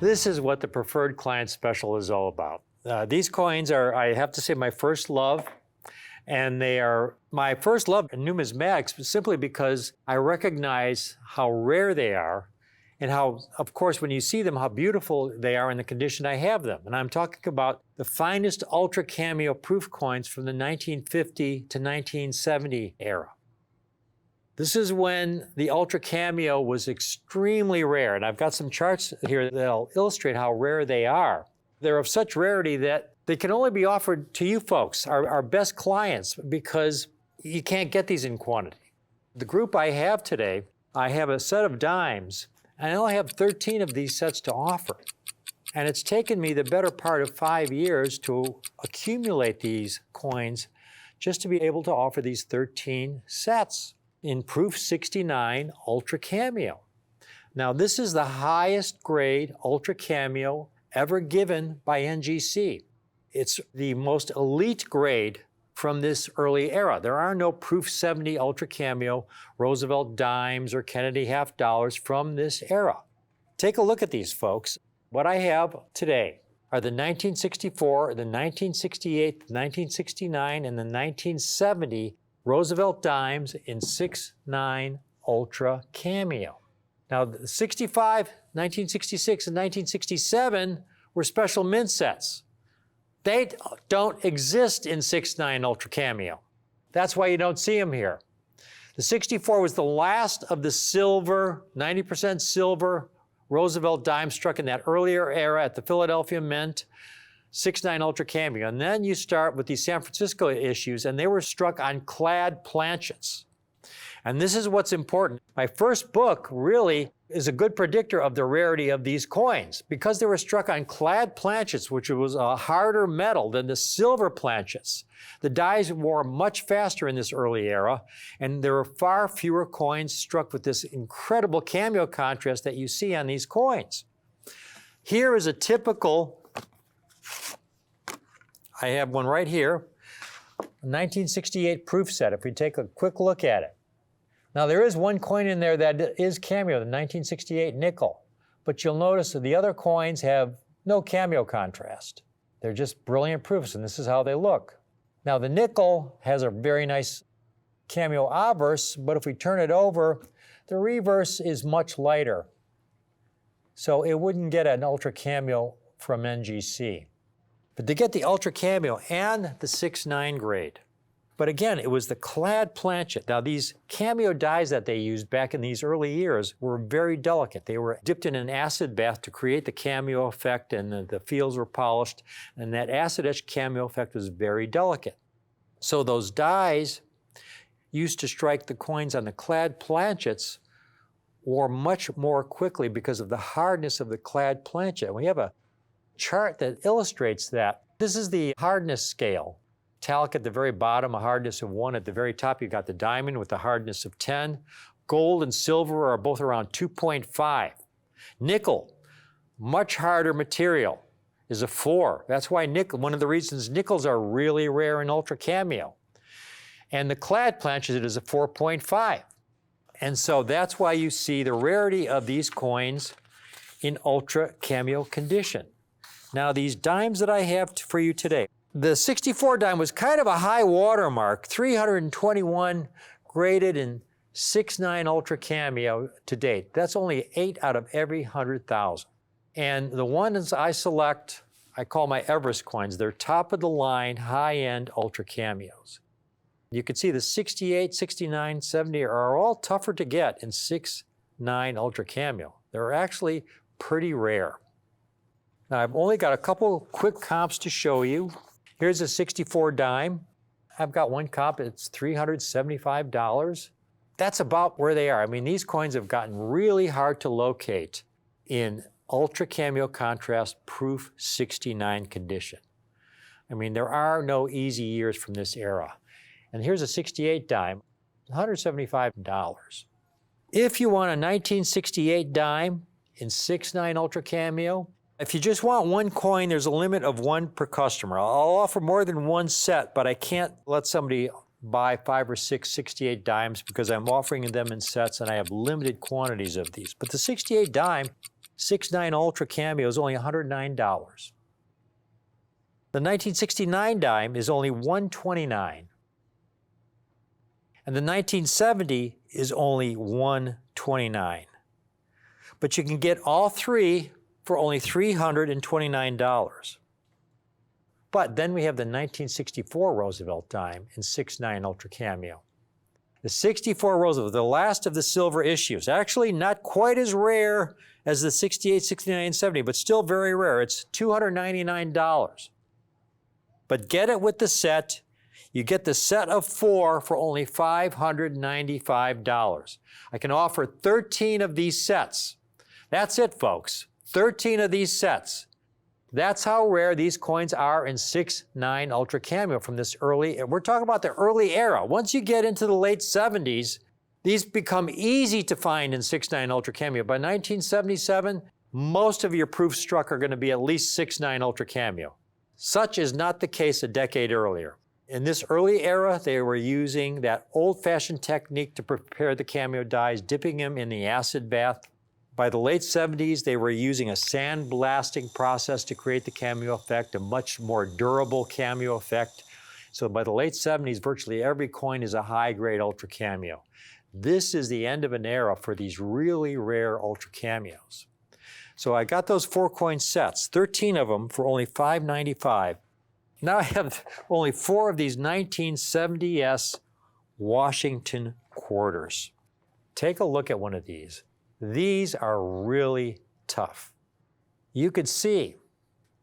This is what the Preferred Client Special is all about. These coins are, I have to say, my first love. And they are my first love in numismatics simply because I recognize how rare they are and how, of course, when you see them, how beautiful they are in the condition I have them. And I'm talking about the finest Ultra Cameo proof coins from the 1950 to 1970 era. This is when the Ultra Cameo was extremely rare. And I've got some charts here that'll illustrate how rare they are. They're of such rarity that they can only be offered to you folks, our best clients, because you can't get these in quantity. The group I have today, I have a set of dimes, and I only have 13 of these sets to offer. And it's taken me the better part of 5 years to accumulate these coins just to be able to offer these 13 sets in Proof 69 Ultra Cameo. Now, this is the highest grade Ultra Cameo ever given by NGC. It's the most elite grade from this early era. There are no Proof 70 Ultra Cameo, Roosevelt Dimes, or Kennedy half dollars from this era. Take a look at these, folks. What I have today are the 1964, the 1968, the 1969, and the 1970 Roosevelt Dimes in 6.9 Ultra Cameo. Now, the 65, 1966, and 1967 were special mint sets. They don't exist in 6.9 Ultra Cameo. That's why you don't see them here. The 64 was the last of the silver, 90% silver Roosevelt dime struck in that earlier era at the Philadelphia Mint, 6.9 Ultra Cameo. And then you start with these San Francisco issues, and they were struck on Clad planchets. And this is what's important. My first book really is a good predictor of the rarity of these coins because they were struck on Clad planchets, which was a harder metal than the silver planchets. The dies wore much faster in this early era, and there were far fewer coins struck with this incredible cameo contrast that you see on these coins. Here is a typical, I have one right here, a 1968 proof set, if we take a quick look at it. Now, there is one coin in there that is cameo, the 1968 nickel, but you'll notice that the other coins have no cameo contrast. They're just brilliant proofs, and this is how they look. Now, the nickel has a very nice cameo obverse, but if we turn it over, the reverse is much lighter. So it wouldn't get an Ultra Cameo from NGC. But to get the Ultra Cameo and the 6.9 grade, but again, it was the Clad planchet. Now, these cameo dies that they used back in these early years were very delicate. They were dipped in an acid bath to create the cameo effect, and the fields were polished, and that acid etched cameo effect was very delicate. So those dies used to strike the coins on the Clad planchets wore much more quickly because of the hardness of the Clad planchet. We have a chart that illustrates that. This is the hardness scale. Metallic at the very bottom, a hardness of 1. At the very top, you've got the diamond with a hardness of 10. Gold and silver are both around 2.5. Nickel, much harder material, is a 4. That's why nickel, one of the reasons nickels are really rare in Ultra Cameo. And the Clad planchet is a 4.5. And so that's why you see the rarity of these coins in Ultra Cameo condition. Now, these dimes that I have for you today, the 64 dime was kind of a high watermark, 321 graded in 6.9 Ultra Cameo to date. That's only 8 out of every 100,000. And the ones I select, I call my Everest coins. They're top of the line, high-end Ultra Cameos. You can see the 68, 69, 70 are all tougher to get in 6.9 Ultra Cameo. They're actually pretty rare. Now, I've only got a couple quick comps to show you. Here's a 64 dime. I've got one comp, it's $375. That's about where they are. I mean, these coins have gotten really hard to locate in Ultra Cameo contrast proof 69 condition. I mean, there are no easy years from this era. And here's a 68 dime, $175. If you want a 1968 dime in 6.9 Ultra Cameo, if you just want one coin, there's a limit of 1 per customer. I'll offer more than 1 set, but I can't let somebody buy 5 or 6 68 dimes because I'm offering them in sets and I have limited quantities of these. But the 68 dime, 69 Ultra Cameo is only $109. The 1969 dime is only $129. And the 1970 is only $129. But you can get all three for only $329. But then we have the 1964 Roosevelt dime in 69 Ultra Cameo. The 64 Roosevelt, the last of the silver issues, actually not quite as rare as the 68, 69, and 70, but still very rare. It's $299. But get it with the set. You get the set of 4 for only $595. I can offer 13 of these sets. That's it, folks. 13 of these sets. That's how rare these coins are in 69 Ultra Cameo from this early, we're talking about the early era. Once you get into the late 70s, these become easy to find in 69 Ultra Cameo. By 1977, most of your proofs struck are going to be at least 69 Ultra Cameo. Such is not the case a decade earlier. In this early era, they were using that old-fashioned technique to prepare the cameo dies, dipping them in the acid bath. By the late 70s, they were using a sandblasting process to create the cameo effect, a much more durable cameo effect. So by the late 70s, virtually every coin is a high-grade Ultra Cameo. This is the end of an era for these really rare Ultra Cameos. So I got those 4 coin sets, 13 of them for only $595. Now I have only 4 of these 1970s Washington quarters. Take a look at one of these. These are really tough. You could see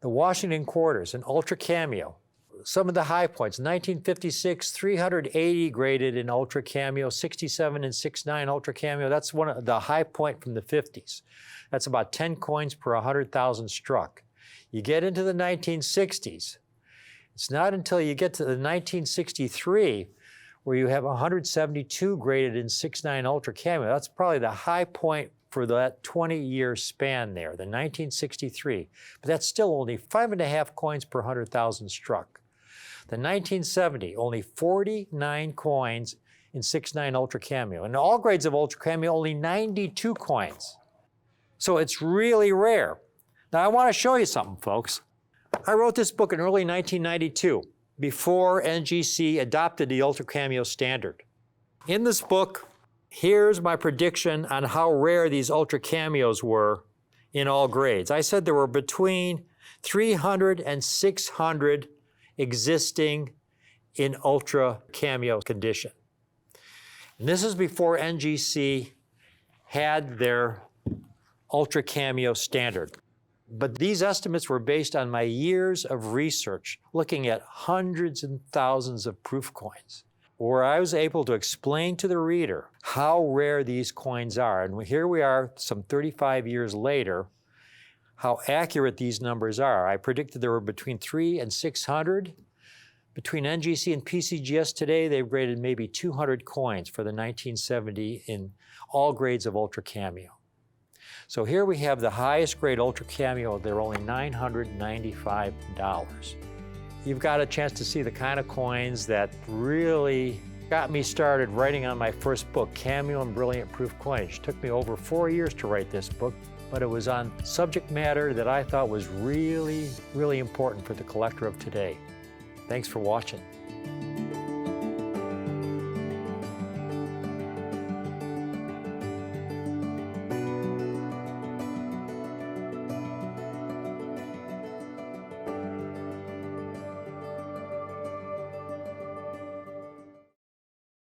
the Washington quarters in Ultra Cameo. Some of the high points, 1956, 380 graded in Ultra Cameo, 67 and 69 Ultra Cameo. That's one of the high point from the 50s. That's about 10 coins per 100,000 struck. You get into the 1960s. It's not until you get to the 1963 where you have 172 graded in 69 Ultra Cameo. That's probably the high point for that 20-year span there, the 1963. But that's still only 5.5 coins per 100,000 struck. The 1970, only 49 coins in 69 Ultra Cameo. In all grades of Ultra Cameo, only 92 coins. So it's really rare. Now I want to show you something, folks. I wrote this book in early 1992, before NGC adopted the Ultra Cameo standard. In this book, here's my prediction on how rare these Ultra Cameos were in all grades. I said there were between 300 and 600 existing in Ultra Cameo condition. And this is before NGC had their Ultra Cameo standard. But these estimates were based on my years of research, looking at hundreds and thousands of proof coins, where I was able to explain to the reader how rare these coins are. And here we are, some 35 years later, how accurate these numbers are. I predicted there were between 300 and 600. Between NGC and PCGS today, they've graded maybe 200 coins for the 1970 in all grades of Ultra Cameo. So here we have the highest grade Ultra Cameo. They're only $995. You've got a chance to see the kind of coins that really got me started writing on my first book, Cameo and Brilliant Proof Coinage. It took me over 4 years to write this book, but it was on subject matter that I thought was really, really important for the collector of today. Thanks for watching.